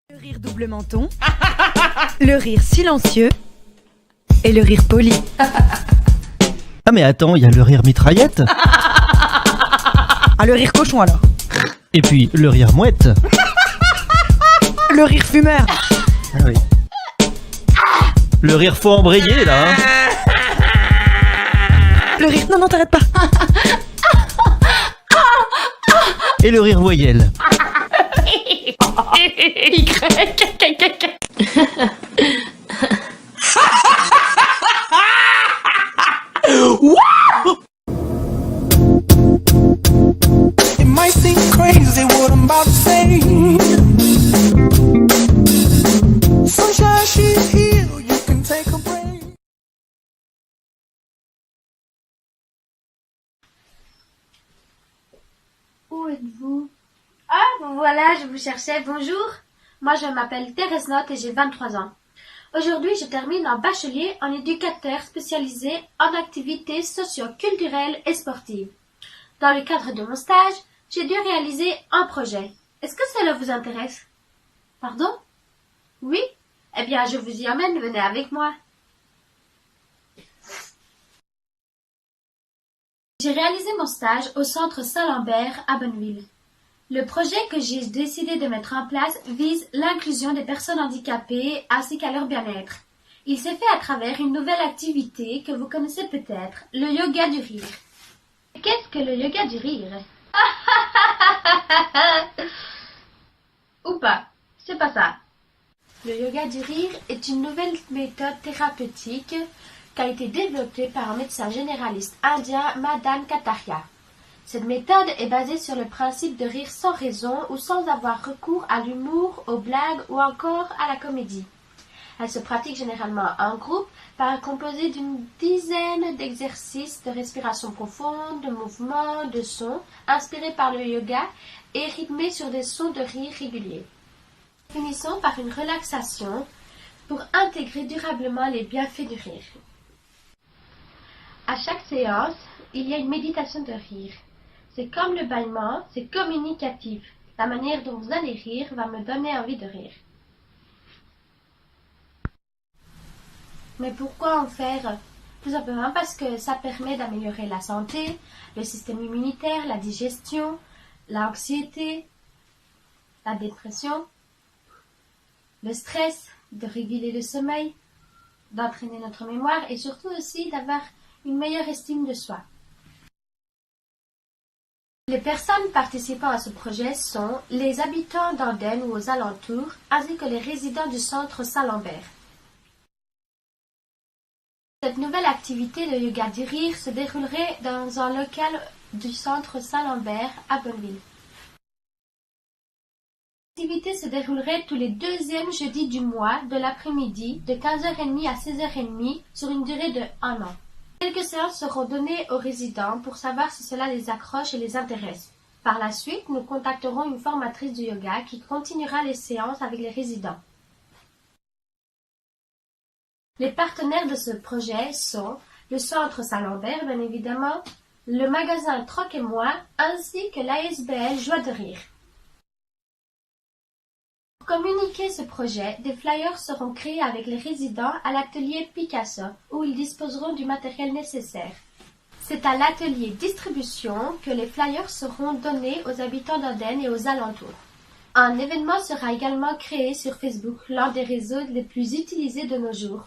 Le rire double menton, le rire silencieux et le rire poli. Ah mais attends, il y a le rire mitraillette. Ah, le rire cochon alors. Et puis le rire mouette. Le rire fumeur. Ah oui. Le rire faux embrayé là. Hein. Le rire... Non, t'arrêtes pas. Et le rire voyelle. It might seem crazy what I'm about to say. Sunshine, she's here, you can take a break. Où êtes-vous? Ah, bon voilà, je vous cherchais. Bonjour, moi je m'appelle Thérèse Note et j'ai 23 ans. Aujourd'hui, je termine en bachelier en éducateur spécialisé en activités socio-culturelles et sportives. Dans le cadre de mon stage, j'ai dû réaliser un projet. Est-ce que cela vous intéresse? Pardon? Oui? Eh bien, je vous y emmène, venez avec moi. J'ai réalisé mon stage au centre Saint-Lambert à Bonneville. Le projet que j'ai décidé de mettre en place vise l'inclusion des personnes handicapées ainsi qu'à leur bien-être. Il s'est fait à travers une nouvelle activité que vous connaissez peut-être, le yoga du rire. Qu'est-ce que le yoga du rire? Ou pas, c'est pas ça. Le yoga du rire est une nouvelle méthode thérapeutique qui a été développée par un médecin généraliste indien, Madan Kataria. Cette méthode est basée sur le principe de rire sans raison ou sans avoir recours à l'humour, aux blagues ou encore à la comédie. Elle se pratique généralement en groupe, composé d'une dizaine d'exercices de respiration profonde, de mouvements, de sons, inspirés par le yoga et rythmés sur des sons de rire réguliers. Finissons par une relaxation pour intégrer durablement les bienfaits du rire. À chaque séance, il y a une méditation de rire. C'est comme le bâillement, c'est communicatif. La manière dont vous allez rire va me donner envie de rire. Mais pourquoi en faire? Tout simplement parce que ça permet d'améliorer la santé, le système immunitaire, la digestion, l'anxiété, la dépression, le stress, de réguler le sommeil, d'entraîner notre mémoire et surtout aussi d'avoir une meilleure estime de soi. Les personnes participant à ce projet sont les habitants d'Andenne ou aux alentours, ainsi que les résidents du centre Saint-Lambert. Cette nouvelle activité, le yoga du rire, se déroulerait dans un local du centre Saint-Lambert à Bonneville. L'activité se déroulerait tous les deuxièmes jeudis du mois de l'après-midi de 15h30 à 16h30 sur une durée de 1 an. Quelques séances seront données aux résidents pour savoir si cela les accroche et les intéresse. Par la suite, nous contacterons une formatrice du yoga qui continuera les séances avec les résidents. Les partenaires de ce projet sont le centre Saint-Lambert, bien évidemment, le magasin Troc et Moi, ainsi que l'ASBL Joie de Rire. Pour communiquer ce projet, des flyers seront créés avec les résidents à l'atelier Picasso, où ils disposeront du matériel nécessaire. C'est à l'atelier distribution que les flyers seront donnés aux habitants d'Andenne et aux alentours. Un événement sera également créé sur Facebook, l'un des réseaux les plus utilisés de nos jours.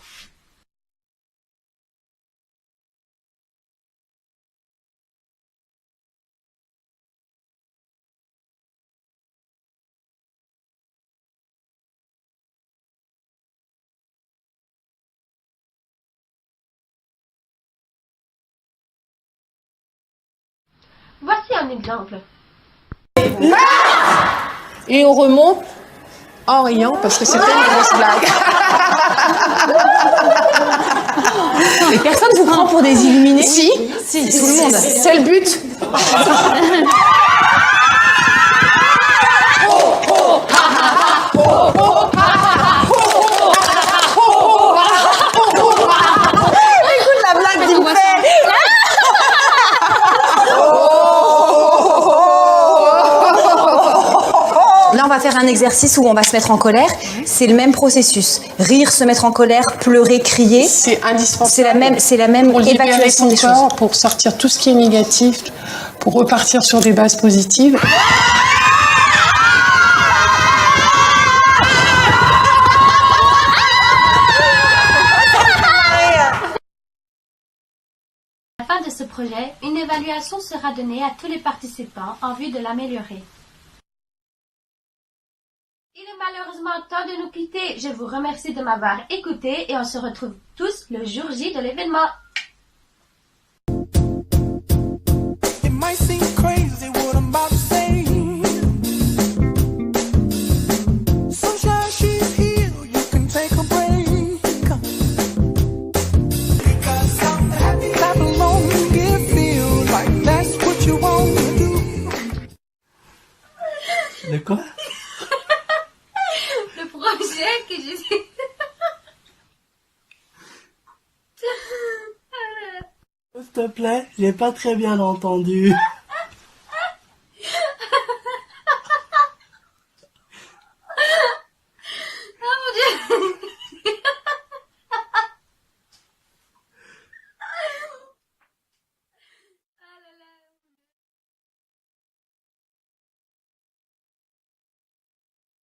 Voici un exemple. Et on remonte en riant parce que c'était une grosse blague. Et personne vous prend pour des illuminés? Si, tout le monde. C'est le but. Écoute la blague qu'il fait. Là, on va faire un exercice où on va se mettre en colère. C'est le même processus. Rire, se mettre en colère, pleurer, crier. C'est indispensable. C'est la même pour libérer évacuation son des choses. corps, pour sortir tout ce qui est négatif, pour repartir sur des bases positives. À la fin de ce projet, une évaluation sera donnée à tous les participants en vue de l'améliorer. Il est malheureusement temps de nous quitter. Je vous remercie de m'avoir écouté et on se retrouve tous le jour J de l'événement. It might seem crazy what I'm about to say. Sunshine, she's here. You can take a break. Because I'm happy. Clap along if it feels like that's what you want to do. De quoi? Le projet que j'ai fait. S'il te plaît, j'ai pas très bien entendu.